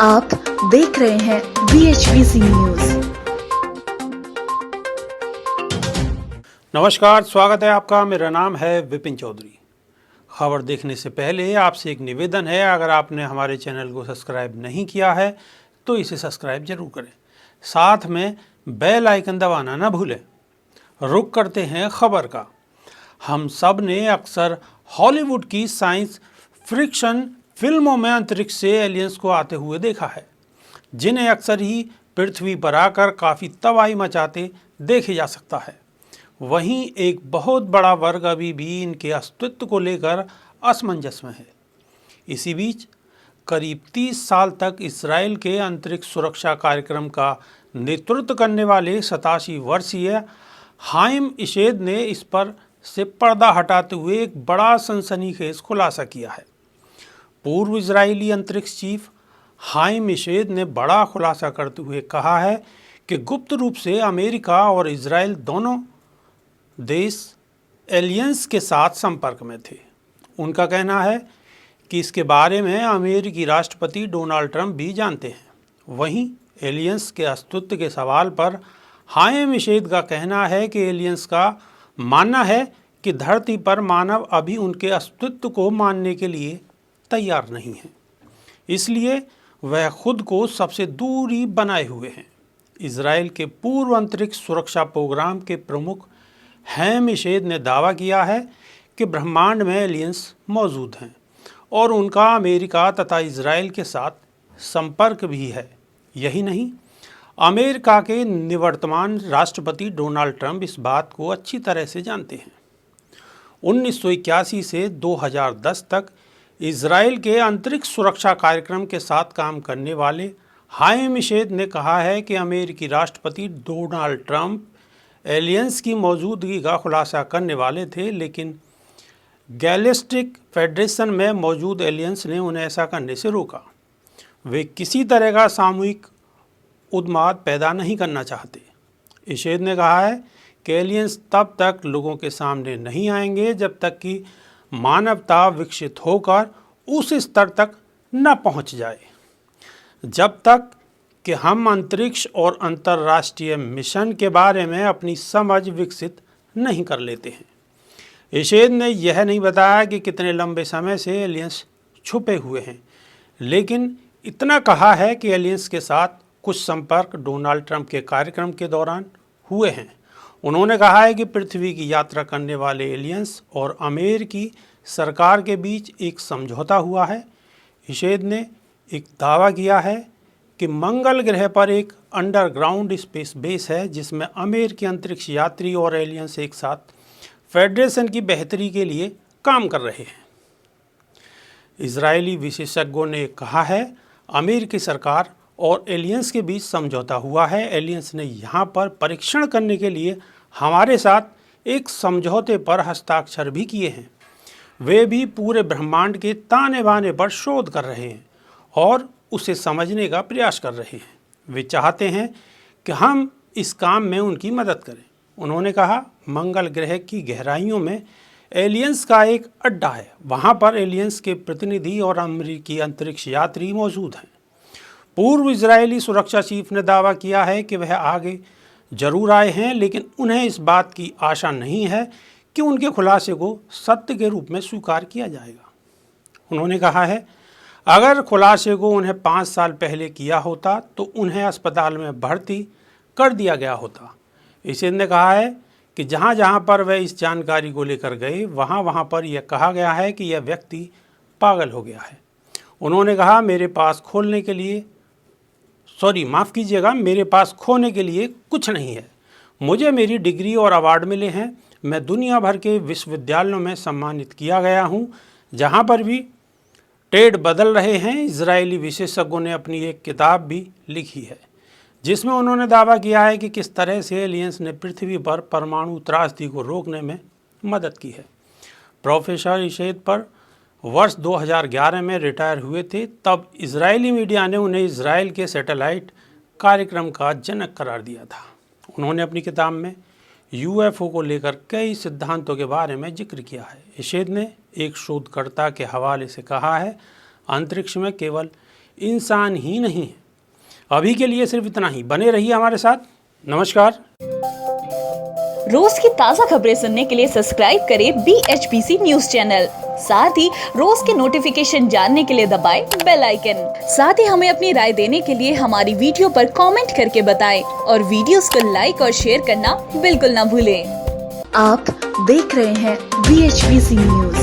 आप देख रहे हैं BHVC न्यूज। नमस्कार, स्वागत है आपका। मेरा नाम है विपिन चौधरी। खबर देखने से पहले आपसे एक निवेदन है, अगर आपने हमारे चैनल को सब्सक्राइब नहीं किया है तो इसे सब्सक्राइब जरूर करें, साथ में बेल आइकन दबाना ना भूलें। रुक करते हैं खबर का। हम सब ने अक्सर हॉलीवुड की साइंस फिक्शन फिल्मों में अंतरिक्ष से एलियंस को आते हुए देखा है, जिन्हें अक्सर ही पृथ्वी पर आकर काफ़ी तबाही मचाते देखे जा सकता है। वहीं एक बहुत बड़ा वर्ग अभी भी इनके अस्तित्व को लेकर असमंजस में है। इसी बीच करीब 30 साल तक इसराइल के अंतरिक्ष सुरक्षा कार्यक्रम का नेतृत्व करने वाले 87 वर्षीय हाइम इशेद ने इस पर से पर्दा हटाते हुए एक बड़ा सनसनीखेज खुलासा किया है। पूर्व इजरायली अंतरिक्ष चीफ हाइम इशेद ने बड़ा खुलासा करते हुए कहा है कि गुप्त रूप से अमेरिका और इजराइल दोनों देश एलियंस के साथ संपर्क में थे। उनका कहना है कि इसके बारे में अमेरिकी राष्ट्रपति डोनाल्ड ट्रंप भी जानते हैं। वहीं एलियंस के अस्तित्व के सवाल पर हाइम इशेद का कहना है कि एलियंस का मानना है कि धरती पर मानव अभी उनके अस्तित्व को मानने के लिए तैयार नहीं है, इसलिए वह खुद को सबसे दूरी बनाए हुए हैं। इजराइल के पूर्व अंतरिक्ष सुरक्षा प्रोग्राम के प्रमुख हाइम इशेद ने दावा किया है कि ब्रह्मांड में एलियंस मौजूद हैं और उनका अमेरिका तथा इजराइल के साथ संपर्क भी है। यही नहीं, अमेरिका के निवर्तमान राष्ट्रपति डोनाल्ड ट्रंप इस बात को अच्छी तरह से जानते हैं। 1981 से 2010 तक इजराइल के अंतरिक्ष सुरक्षा कार्यक्रम के साथ काम करने वाले हाइम इशेद ने कहा है कि अमेरिकी राष्ट्रपति डोनाल्ड ट्रंप एलियंस की मौजूदगी का खुलासा करने वाले थे, लेकिन गैलेक्टिक फेडरेशन में मौजूद एलियंस ने उन्हें ऐसा करने से रोका। वे किसी तरह का सामूहिक उन्माद पैदा नहीं करना चाहते। इशेद ने कहा है कि एलियंस तब तक लोगों के सामने नहीं आएंगे जब तक कि मानवता विकसित होकर उस स्तर तक न पहुंच जाए, जब तक कि हम अंतरिक्ष और अंतर्राष्ट्रीय मिशन के बारे में अपनी समझ विकसित नहीं कर लेते हैं। इशेद ने यह नहीं बताया कि कितने लंबे समय से एलियंस छुपे हुए हैं, लेकिन इतना कहा है कि एलियंस के साथ कुछ संपर्क डोनाल्ड ट्रंप के कार्यक्रम के दौरान हुए हैं। उन्होंने कहा है कि पृथ्वी की यात्रा करने वाले एलियंस और अमेरिकी सरकार के बीच एक समझौता हुआ है। इशेद ने एक दावा किया है कि मंगल ग्रह पर एक अंडरग्राउंड स्पेस बेस है, जिसमें अमेरिकी अंतरिक्ष यात्री और एलियंस एक साथ फेडरेशन की बेहतरी के लिए काम कर रहे हैं। इजरायली विशेषज्ञों ने कहा है, अमेरिकी सरकार और एलियंस के बीच समझौता हुआ है। एलियंस ने यहाँ पर परीक्षण करने के लिए हमारे साथ एक समझौते पर हस्ताक्षर भी किए हैं। वे भी पूरे ब्रह्मांड के ताने बाने पर शोध कर रहे हैं और उसे समझने का प्रयास कर रहे हैं। वे चाहते हैं कि हम इस काम में उनकी मदद करें। उन्होंने कहा, मंगल ग्रह की गहराइयों में एलियंस का एक अड्डा है। वहाँ पर एलियंस के प्रतिनिधि और अमेरिकी अंतरिक्ष यात्री मौजूद हैं। पूर्व इजरायली सुरक्षा चीफ ने दावा किया है कि वह आगे जरूर आए हैं, लेकिन उन्हें इस बात की आशा नहीं है कि उनके खुलासे को सत्य के रूप में स्वीकार किया जाएगा। उन्होंने कहा है, अगर खुलासे को उन्हें 5 साल पहले किया होता तो उन्हें अस्पताल में भर्ती कर दिया गया होता। इशेद ने कहा है कि जहाँ जहाँ पर वह इस जानकारी को लेकर गए, वहाँ वहाँ पर यह कहा गया है कि यह व्यक्ति पागल हो गया है। उन्होंने कहा, मेरे पास खोने के लिए कुछ नहीं है। मुझे मेरी डिग्री और अवार्ड मिले हैं। मैं दुनिया भर के विश्वविद्यालयों में सम्मानित किया गया हूँ, जहाँ पर भी ट्रेड बदल रहे हैं। इजरायली विशेषज्ञों ने अपनी एक किताब भी लिखी है, जिसमें उन्होंने दावा किया है कि किस तरह से एलियंस ने पृथ्वी पर परमाणु त्रासदी को रोकने में मदद की है। प्रोफेसर इशेद पर वर्ष 2011 में रिटायर हुए थे। तब इजरायली मीडिया ने उन्हें इजराइल के सैटेलाइट कार्यक्रम का जनक करार दिया था। उन्होंने अपनी किताब में यूएफओ को लेकर कई सिद्धांतों के बारे में जिक्र किया है। इशेद ने एक शोधकर्ता के हवाले से कहा है, अंतरिक्ष में केवल इंसान ही नहीं है। अभी के लिए सिर्फ इतना ही। बने रहिए हमारे साथ। नमस्कार। रोज की ताज़ा खबरें सुनने के लिए सब्सक्राइब करें BHPC न्यूज चैनल। साथ ही रोज के नोटिफिकेशन जानने के लिए दबाएं बेल आइकन। साथ ही हमें अपनी राय देने के लिए हमारी वीडियो पर कमेंट करके बताएं और वीडियोस को लाइक और शेयर करना बिल्कुल ना भूलें। आप देख रहे हैं BHPC न्यूज।